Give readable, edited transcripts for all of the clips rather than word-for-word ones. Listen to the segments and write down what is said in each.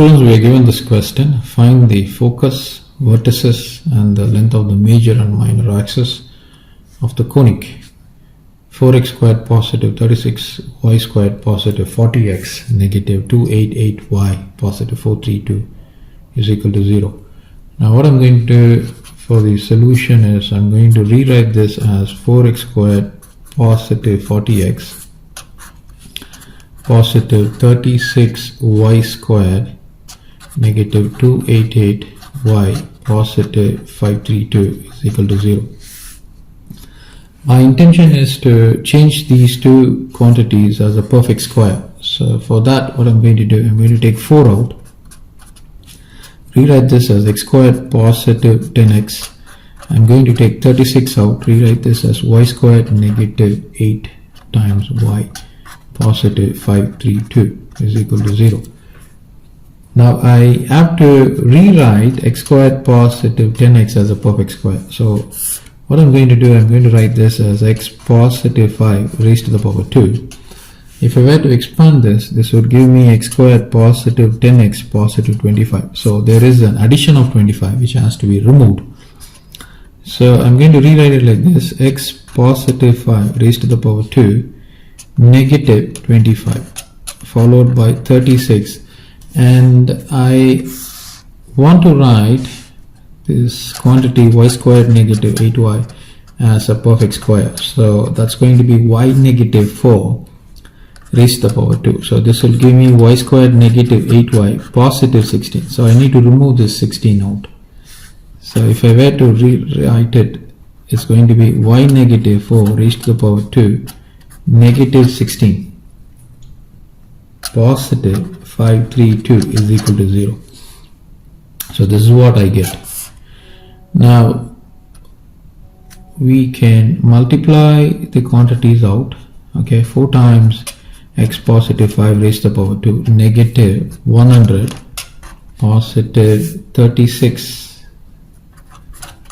Students, we are given this question: find the focus, vertices and the length of the major and minor axis of the conic 4x squared positive 36y squared positive 40x negative 288y positive 432 is equal to 0. Now what I'm going to do for the solution is I'm going to rewrite this as 4x squared positive 40x positive 36y squared negative 288y positive 532 is equal to 0. My intention is to change these two quantities as a perfect square. So for that, what I'm going to do, I'm going to take 4 out, rewrite this as x squared positive 10x. I'm going to take 36 out, rewrite this as y squared negative 8 times y positive 532 is equal to 0. Now I have to rewrite x squared positive 10x as a perfect square. So what I'm going to do, I'm going to write this as x positive 5 raised to the power 2. If I were to expand this would give me x squared positive 10x positive 25. So there is an addition of 25 which has to be removed. So I'm going to rewrite it like this: x positive 5 raised to the power 2 negative 25 followed by 36, and I want to write this quantity y squared negative 8y as a perfect square. So that's going to be y negative 4 raised to the power 2. So this will give me y squared negative 8y positive 16. So I need to remove this 16 out. So if I were to rewrite it, it's going to be y negative 4 raised to the power 2 negative 16 positive 532 is equal to 0. So this is what I get. Now we can multiply the quantities out. Okay, 4 times x positive 5 raised to the power 2 negative 100 positive 36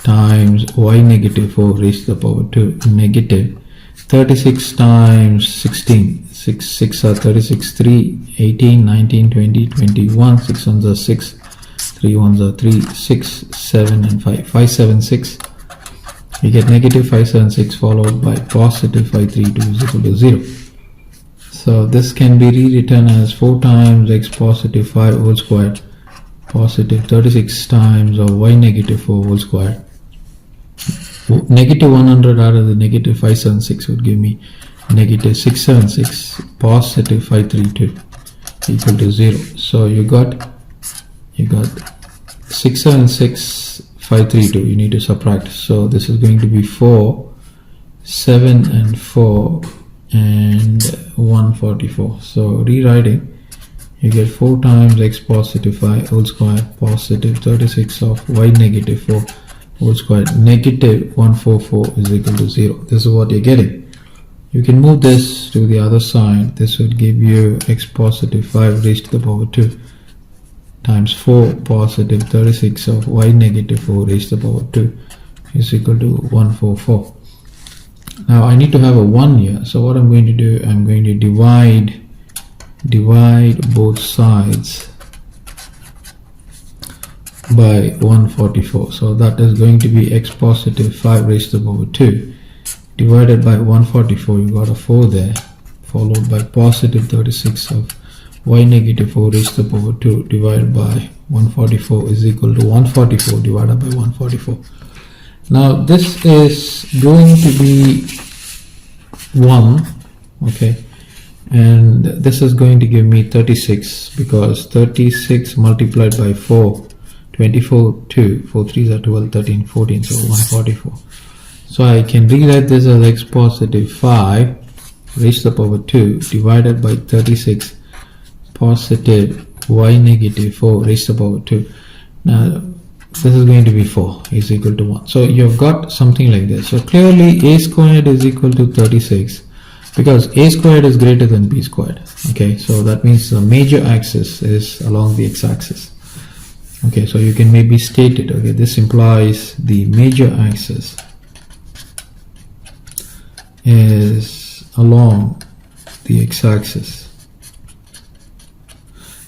times y negative 4 raised to the power 2 negative 36 times 16, 6 are 36, 3, 18, 19, 20, 21, 6 ones are 6, 3 ones are 3, 6, 7 and 5, 576. We get negative 576 followed by positive 532 is equal to 0. So this can be rewritten as 4 times x positive 5 whole squared positive 36 times of y negative 4 whole squared. Negative 100 out of the negative 576 would give me negative 676 positive 532 equal to 0. So you got 676 532, you need to subtract. So this is going to be 4, 7 and 4 and 144. So rewriting, you get 4 times x positive 5 whole square positive 36 of y negative 4 whole square negative 144 is equal to 0. This is what you're getting. You can move this to the other side. This would give you x positive 5 raised to the power 2 times 4 positive 36 of y negative 4 raised to the power 2 is equal to 144. Now I need to have a 1 here. So what I'm going to do, I'm going to divide both sides by 144. So that is going to be x positive 5 raised to the power 2 divided by 144. You got a 4 there followed by positive 36 of y negative 4 raised to the power 2 divided by 144 is equal to 144 divided by 144. Now this is going to be 1, okay, and this is going to give me 36 because 36 multiplied by 4, 24, 2, 4 3s are 12, 13, 14, so 144. So I can rewrite this as x positive 5 raised to the power 2 divided by 36 positive y negative 4 raised to the power 2. Now this is going to be 4 is equal to 1. So you've got something like this. So clearly a squared is equal to 36 because a squared is greater than b squared. Okay, so that means the major axis is along the x-axis. Okay, so you can maybe state it. Okay, this implies the major axis is along the x-axis.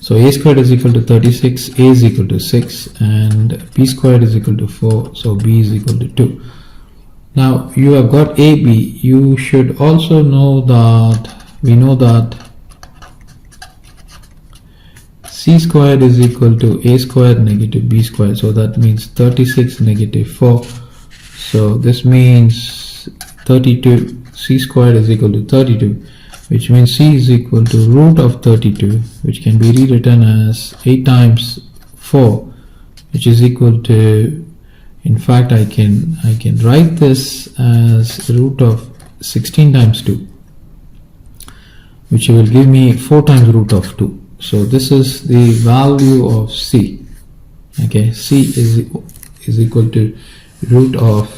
So a squared is equal to 36, a is equal to 6, and b squared is equal to 4, so b is equal to 2. Now you have got ab. You should also know that we know that c squared is equal to a squared negative b squared, so that means 36 negative 4. So this means 32. C squared is equal to 32, which means c is equal to root of 32, which can be rewritten as 8 times 4, which is equal to, in fact I can write this as root of 16 times 2, which will give me 4 times root of 2. So this is the value of c. Okay, c is equal to root of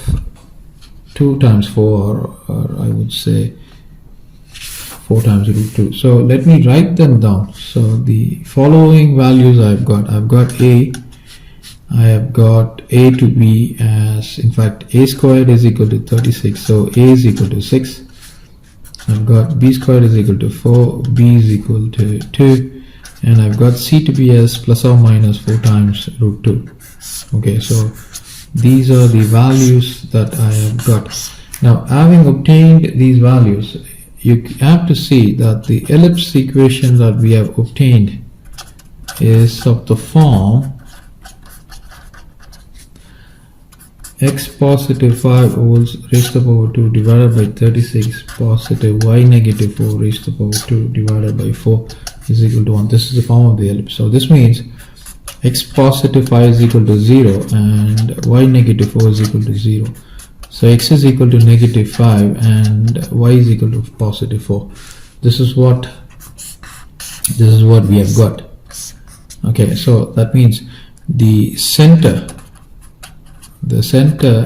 2 times 4, or I would say 4 times root 2. So let me write them down. So the following values I've got a, I have got a to b as, in fact, a squared is equal to 36, so a is equal to 6. I've got b squared is equal to 4, b is equal to 2, and I've got c to be as plus or minus 4 times root 2. Okay, so these are the values that I have got. Now, having obtained these values, you have to see that the ellipse equation that we have obtained is of the form x positive 5 wholes raised to the power 2 divided by 36 positive y negative 4 raised to the power 2 divided by 4 is equal to 1. This is the form of the ellipse. So this means x positive 5 is equal to 0 and y negative 4 is equal to 0. So x is equal to negative 5 and y is equal to positive 4. This is what we have got. Okay, so that means the center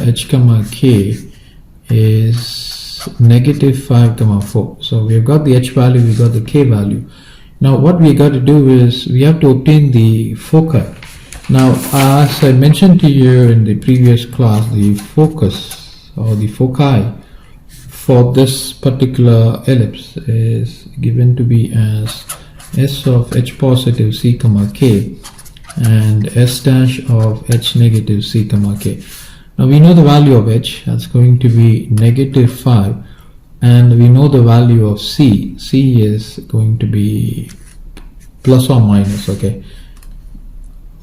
h comma k is negative 5 comma 4. So we have got the h value, we got the k value. Now what we got to do is we have to obtain the foci. Now as I mentioned to you in the previous class, the focus or the foci for this particular ellipse is given to be as s of h positive c comma k and s dash of h negative c comma k. Now we know the value of h, that's going to be negative 5, and we know the value of c is going to be plus or minus, okay,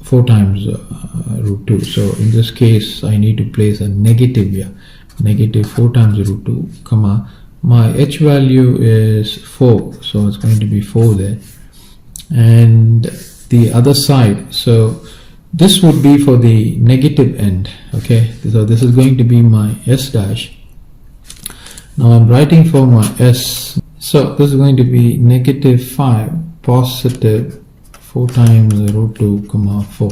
4 times root 2. So in this case I need to place a negative here, negative 4 times root 2 comma, my h value is 4, so it's going to be 4 there, and the other side, so this would be for the negative end. Okay, so this is going to be my s dash. Now I'm writing for my s, so this is going to be negative 5 positive 4 times root 2 comma 4.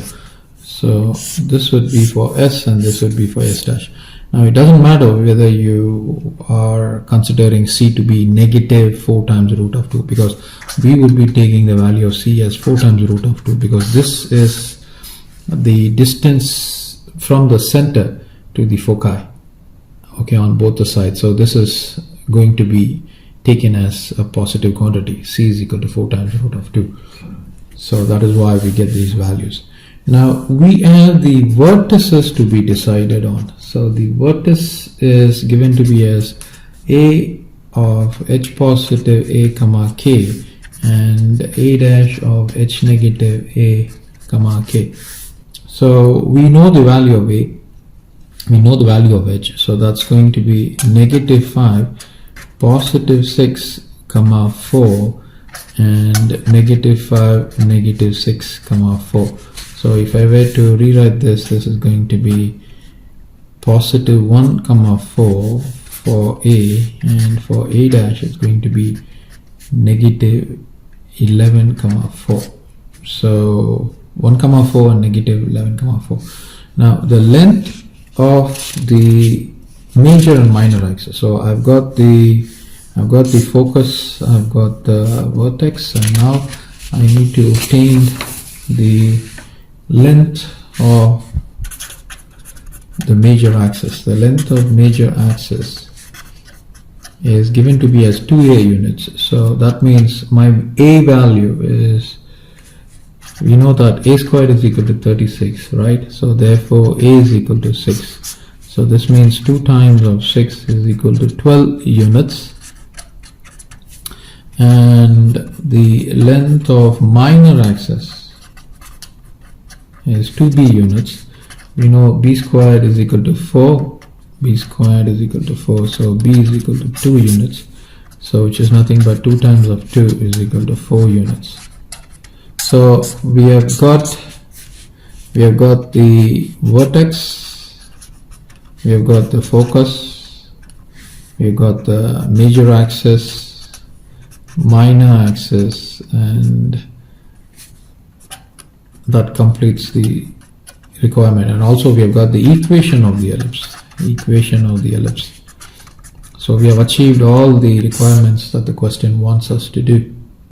So this would be for s and this would be for s dash. Now it doesn't matter whether you are considering c to be negative 4 times root of 2, because we would be taking the value of c as 4 times root of 2, because this is the distance from the center to the foci, okay, on both the sides. So this is going to be taken as a positive quantity. C is equal to 4 times root of 2. So that is why we get these values. Now we have the vertices to be decided on. So the vertex is given to be as a of h positive a comma k and a dash of h negative a comma k. So we know the value of a, we know the value of h, so that's going to be negative 5 positive 6 comma 4 and negative 5 negative 6 comma 4. So if I were to rewrite this, this is going to be positive 1 comma 4 for a, and for a dash it's going to be negative 11 comma 4. So 1 comma 4 and negative 11 comma 4. Now the length of the major and minor axis. So I've got the focus, I've got the vertex, and now I need to obtain the length of the major axis. The length of major axis is given to be as 2a units. So that means my a value is we know that a squared is equal to 36, right? So therefore a is equal to 6. So this means 2 times of 6 is equal to 12 units. And the length of minor axis is 2b units. We know b squared is equal to 4. B squared is equal to 4. So b is equal to 2 units. So which is nothing but 2 times of 2 is equal to 4 units. So we have got the vertex, we have got the focus, we have got the major axis, minor axis, and that completes the requirement. And also we have got the equation of the ellipse. So we have achieved all the requirements that the question wants us to do.